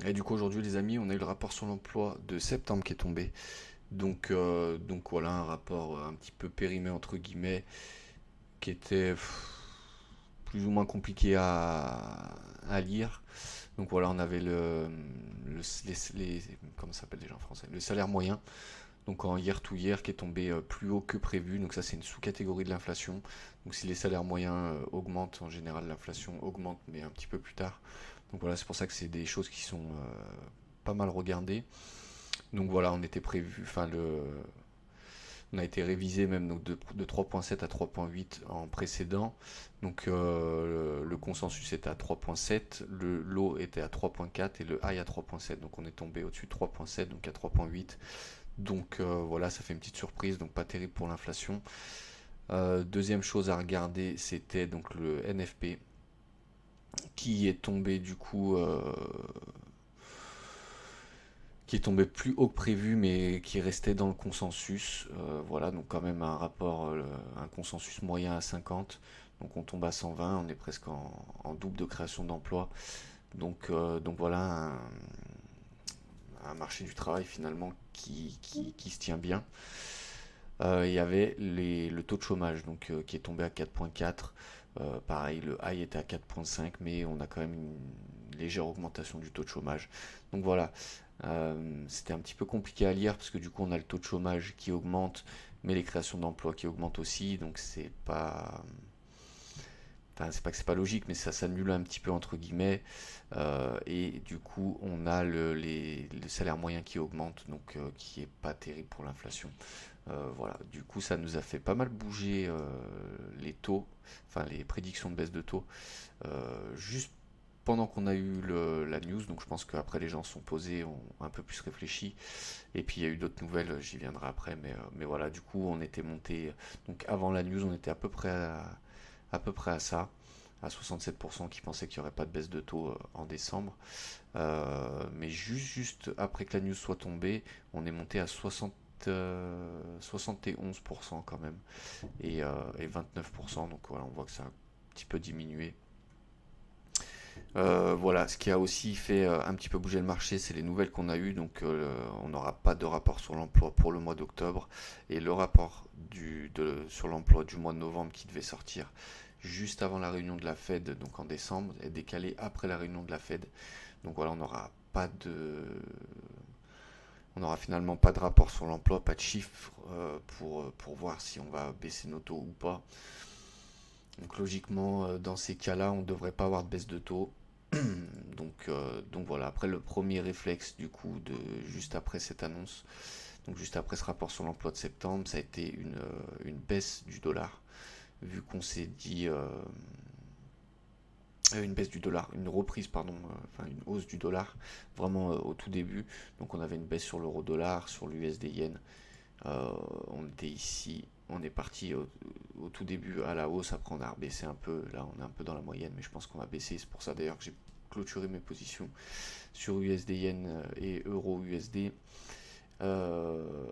Et du coup aujourd'hui les amis, on a eu le rapport sur l'emploi de septembre qui est tombé. Donc voilà, un rapport un petit peu périmé entre guillemets, qui était plus ou moins compliqué à lire. Donc voilà, on avait comment ça s'appelle déjà en français? Le salaire moyen. Donc en year to year qui est tombé plus haut que prévu. Donc ça c'est une sous-catégorie de l'inflation. Donc si les salaires moyens augmentent, en général l'inflation augmente, mais un petit peu plus tard. Donc voilà, c'est pour ça que c'est des choses qui sont pas mal regardées. Donc voilà, on était prévu, on a été révisé même donc de 3.7 à 3.8 en précédent. Donc le consensus était à 3.7, le low était à 3.4 et le high à 3.7. Donc on est tombé au-dessus de 3.7, donc à 3.8. Donc voilà, ça fait une petite surprise, donc pas terrible pour l'inflation. Deuxième chose à regarder, c'était donc le NFP qui est tombé du coup qui est tombé plus haut que prévu, mais qui restait dans le consensus. Voilà, donc quand même un consensus moyen à 50. Donc on tombe à 120, on est presque en double de création d'emplois. Donc voilà, un marché du travail finalement qui se tient bien. Il y avait le taux de chômage qui est tombé à 4.4. Pareil, le high était à 4.5, mais on a quand même une légère augmentation du taux de chômage. Donc voilà, c'était un petit peu compliqué à lire parce que du coup on a le taux de chômage qui augmente, mais les créations d'emplois qui augmentent aussi, donc enfin c'est pas que c'est pas logique, mais ça s'annule un petit peu entre guillemets. Et du coup on a le salaire moyen qui augmente, donc qui est pas terrible pour l'inflation. Voilà, du coup ça nous a fait pas mal bouger les taux, enfin les prédictions de baisse de taux, juste pendant qu'on a eu la news. Donc je pense qu'après les gens se sont posés, ont un peu plus réfléchi. Et puis il y a eu d'autres nouvelles, j'y viendrai après. Mais voilà, du coup on était monté, donc avant la news on était à peu près à ça, à 67% qui pensaient qu'il n'y aurait pas de baisse de taux en décembre. Mais juste après que la news soit tombée, on est monté à 71% quand même, et 29%. Donc voilà, on voit que ça a un petit peu diminué. Voilà, ce qui a aussi fait un petit peu bouger le marché, c'est les nouvelles qu'on a eues. Donc, on n'aura pas de rapport sur l'emploi pour le mois d'octobre. Et le rapport sur l'emploi du mois de novembre qui devait sortir juste avant la réunion de la Fed, donc en décembre, est décalé après la réunion de la Fed. Donc voilà, on n'aura finalement pas de rapport sur l'emploi, pas de chiffres pour voir si on va baisser nos taux ou pas. Donc logiquement, dans ces cas-là, on ne devrait pas avoir de baisse de taux. Donc voilà, après le premier réflexe du coup, juste après cette annonce, donc juste après ce rapport sur l'emploi de septembre, ça a été une baisse du dollar, vu qu'on s'est dit une baisse du dollar, une reprise, pardon, enfin une hausse du dollar, vraiment au tout début. Donc on avait une baisse sur l'euro dollar, sur l'USD yen. On était ici, on est parti au tout début à la hausse, après on a rebaissé un peu, là on est un peu dans la moyenne, mais je pense qu'on va baisser, c'est pour ça d'ailleurs que j'ai clôturé mes positions sur USD yen et euro USD. Euh,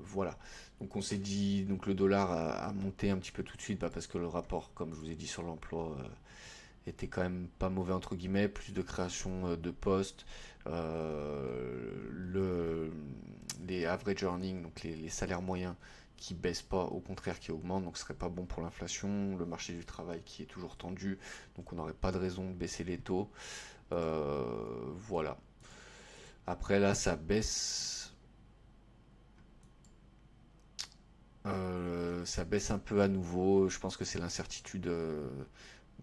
voilà. Donc on s'est dit, donc le dollar a monté un petit peu tout de suite, parce que le rapport, comme je vous ai dit sur l'emploi, était quand même pas mauvais entre guillemets, plus de création de postes, les average earnings, donc les salaires moyens qui baissent pas, au contraire qui augmentent, donc ce serait pas bon pour l'inflation, le marché du travail qui est toujours tendu, donc on n'aurait pas de raison de baisser les taux. Voilà. Après là, ça baisse un peu à nouveau. Je pense que c'est l'incertitude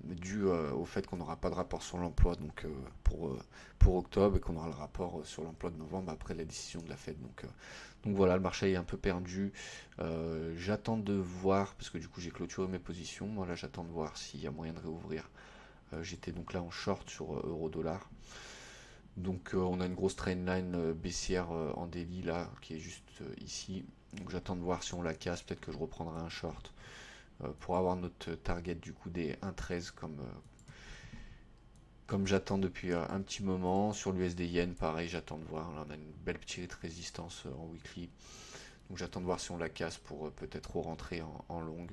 due au fait qu'on n'aura pas de rapport sur l'emploi pour octobre, et qu'on aura le rapport sur l'emploi de novembre après la décision de la Fed. Donc voilà, le marché est un peu perdu. J'attends de voir, parce que du coup j'ai clôturé mes positions. Moi là, j'attends de voir s'il y a moyen de réouvrir. J'étais donc là en short sur euro-dollar. Donc on a une grosse trendline baissière en daily là, qui est juste ici. Donc j'attends de voir si on la casse, peut-être que je reprendrai un short pour avoir notre target du coup des 1,13 comme j'attends depuis un petit moment. Sur l'USD Yen, pareil, j'attends de voir. Là, on a une belle petite résistance en weekly. Donc j'attends de voir si on la casse pour peut-être rentrer en longue.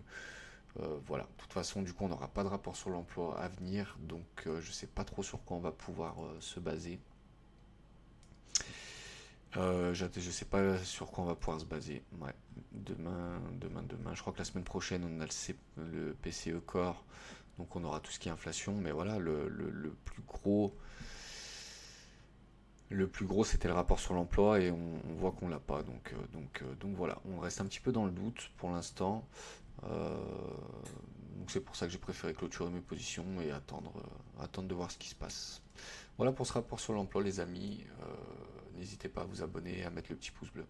Voilà, de toute façon, du coup, on n'aura pas de rapport sur l'emploi à venir, donc je sais pas trop sur quoi on va pouvoir se baser. Je sais pas sur quoi on va pouvoir se baser. Ouais. Demain. Je crois que la semaine prochaine, on a le PCE Core, donc on aura tout ce qui est inflation. Mais voilà, le plus gros, c'était le rapport sur l'emploi et on voit qu'on l'a pas. Donc voilà, on reste un petit peu dans le doute pour l'instant. Euh, donc c'est pour ça que j'ai préféré clôturer mes positions et attendre de voir ce qui se passe. Voilà pour ce rapport sur l'emploi, les amis. N'hésitez pas à vous abonner et à mettre le petit pouce bleu.